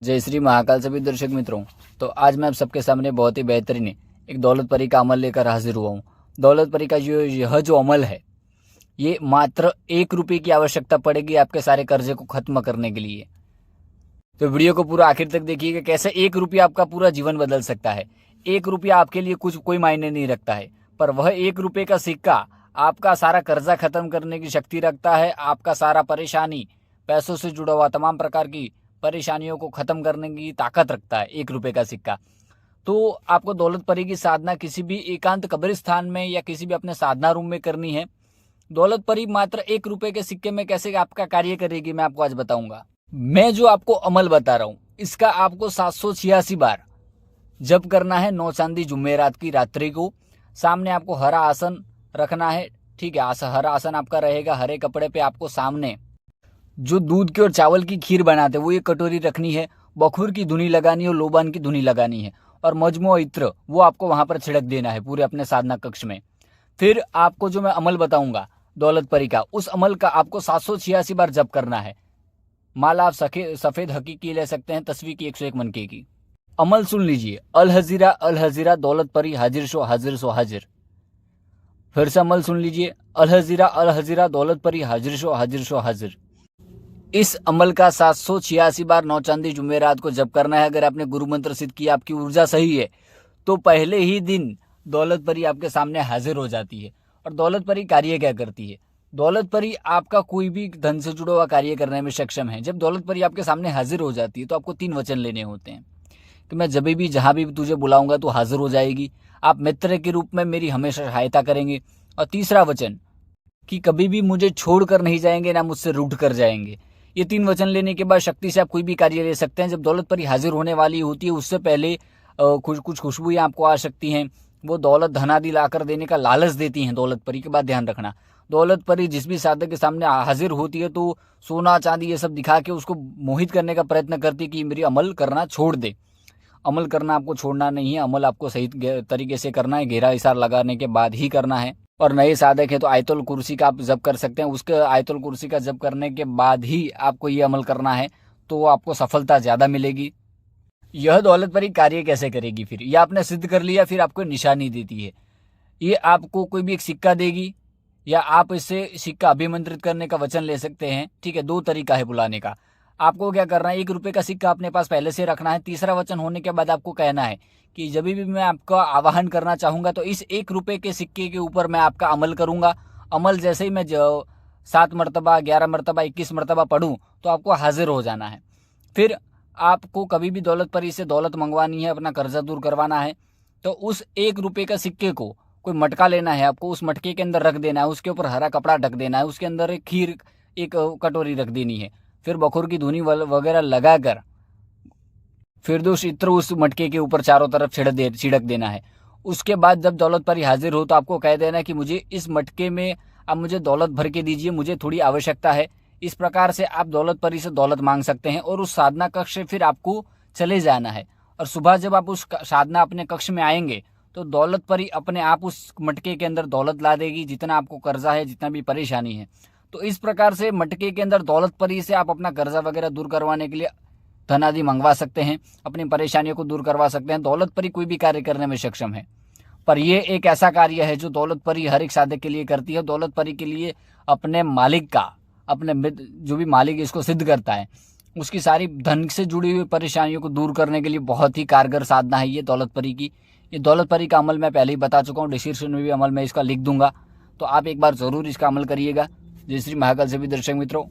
जय श्री महाकाल सभी दर्शक मित्रों। तो आज मैं आप सबके सामने बहुत ही बेहतरीन एक दौलत परी का अमल लेकर हाजिर हुआ हूँ। दौलत परी का यह जो अमल है, ये मात्र 1 रुपये की आवश्यकता पड़ेगी आपके सारे कर्जे को खत्म करने के लिए। तो वीडियो को पूरा आखिर तक देखिएगा, कैसे 1 रुपया आपका पूरा जीवन बदल सकता है। 1 रुपया आपके लिए कोई मायने नहीं रखता है, पर वह 1 रुपये का सिक्का आपका सारा कर्जा खत्म करने की शक्ति रखता है। आपका सारा परेशानी, पैसों से जुड़ा हुआ तमाम प्रकार की परेशानियों को खत्म करने की ताकत रखता है 1 रुपये का सिक्का। तो आपको दौलत परी की साधना किसी भी एकांत कब्रिस्तान में या किसी भी अपने साधना रूम में करनी है। दौलत परी मात्र 1 रुपये के सिक्के में कैसे आपका कार्य करेगी, मैं आपको आज बताऊंगा। मैं जो आपको अमल बता रहा हूं, इसका आपको 786 बार जप करना है। 9 चांदी जुमेरात की रात्रि को सामने आपको हरा आसन रखना है। ठीक है, हरा आसन आपका रहेगा। हरे कपड़े पे आपको सामने जो दूध की और चावल की खीर बनाते हैं वो एक कटोरी रखनी है। बखूर की धुनी लगानी है और लोबान की धुनी लगानी है, और मजमो इत्र वो आपको वहां पर छिड़क देना है पूरे अपने साधना कक्ष में। फिर आपको जो मैं अमल बताऊंगा दौलत परी का, उस अमल का आपको 786 बार जप करना है। माला आप सफेद हकीकी ले सकते हैं, तस्वीर की 101 मनके की। अमल सुन लीजिए, अल हजीरा दौलत परी हाजिर सो हाजिर। फिर से अमल सुन लीजिए, अल हजीरा दौलत परी हाजिर सो हाजिर। इस अमल का 786 बार 9 चांदी जुमेरात को जप करना है। अगर आपने गुरु मंत्र सिद्ध किया, आपकी ऊर्जा सही है, तो पहले ही दिन दौलत परी आपके सामने हाजिर हो जाती है। और दौलत परी कार्य क्या करती है? दौलत परी आपका कोई भी धन से जुड़ा हुआ कार्य करने में सक्षम है। जब दौलत परी आपके सामने हाजिर हो जाती है तो आपको 3 वचन लेने होते हैं कि मैं जब भी जहां भी तुझे बुलाऊंगा तो हाजिर हो जाएगी, आप मित्र के रूप में मेरी हमेशा सहायता करेंगे। और तीसरा वचन कि कभी भी मुझे छोड़कर नहीं जाएंगे, ना मुझसे रूठ कर जाएंगे। ये 3 वचन लेने के बाद शक्ति से आप कोई भी कार्य ले सकते हैं। जब दौलत परी हाजिर होने वाली होती है उससे पहले कुछ खुशबुएं आपको आ सकती हैं। वो दौलत धनादि लाकर देने का लालच देती हैं दौलत परी के। बाद ध्यान रखना, दौलत परी जिस भी साधक के सामने हाजिर होती है तो सोना चांदी ये सब दिखा के उसको मोहित करने का प्रयत्न करती है कि मेरी अमल करना छोड़ दे। अमल करना आपको छोड़ना नहीं है, अमल आपको सही तरीके से करना है, गहरा इशारा लगाने के बाद ही करना है। और नए साधक है तो आयतुल कुर्सी का आप जप कर सकते हैं। उसके आयतुल कुर्सी का जप करने के बाद ही आपको ये अमल करना है, तो आपको सफलता ज्यादा मिलेगी। यह दौलत परी कार्य कैसे करेगी? फिर यह आपने सिद्ध कर लिया, फिर आपको निशानी देती है। ये आपको कोई भी एक सिक्का देगी, या आप इससे सिक्का अभिमंत्रित करने का वचन ले सकते हैं। ठीक है, 2 तरीका है बुलाने का। आपको क्या करना है, 1 रुपये का सिक्का अपने पास पहले से रखना है। तीसरा वचन होने के बाद आपको कहना है कि जब भी मैं आपका आवाहन करना चाहूंगा तो इस 1 रुपये के सिक्के के ऊपर मैं आपका अमल करूंगा। अमल जैसे ही मैं 7 मरतबा, 11 मरतबा, 21 मरतबा पढ़ूं तो आपको हाजिर हो जाना है। फिर आपको कभी भी दौलत परी से दौलत मंगवानी है, अपना कर्जा दूर करवाना है, तो उस 1 रुपये का सिक्के को कोई मटका लेना है आपको, उस मटके के अंदर रख देना है, उसके ऊपर हरा कपड़ा ढक देना है, उसके अंदर एक खीर, एक कटोरी रख देनी है। फिर बखूर की धुनी वगैरह लगाकर फिरदौस इत्र उस मटके के ऊपर चारों तरफ छिड़क देना है। उसके बाद जब दौलत परी हाजिर हो तो आपको कह देना है कि मुझे इस मटके में आप मुझे दौलत भर के दीजिए, मुझे थोड़ी आवश्यकता है। इस प्रकार से आप दौलत परी से दौलत मांग सकते हैं। और उस साधना कक्ष से फिर आपको चले जाना है। और सुबह जब आप उस साधना अपने कक्ष में आएंगे तो दौलत परी अपने आप उस मटके के अंदर दौलत ला देगी, जितना आपको कर्जा है, जितना भी परेशानी है। तो इस प्रकार से मटके के अंदर दौलत परी से आप अपना कर्जा वगैरह दूर करवाने के लिए धन आदि मंगवा सकते हैं, अपनी परेशानियों को दूर करवा सकते हैं। दौलत परी कोई भी कार्य करने में सक्षम है, पर यह एक ऐसा कार्य है जो दौलत परी हर एक साधक के लिए करती है। दौलत परी के लिए अपने मालिक का, अपने जो भी मालिक इसको सिद्ध करता है, उसकी सारी धन से जुड़ी हुई परेशानियों को दूर करने के लिए बहुत ही कारगर साधना है ये दौलत परी की। ये दौलत परी का अमल मैं पहले ही बता चुका हूँ, डिस्क्रिप्शन में भी अमल मैं इसका लिख दूंगा, तो आप एक बार जरूर इसका अमल करिएगा। जय श्री महाकाल सभी दर्शक मित्रों।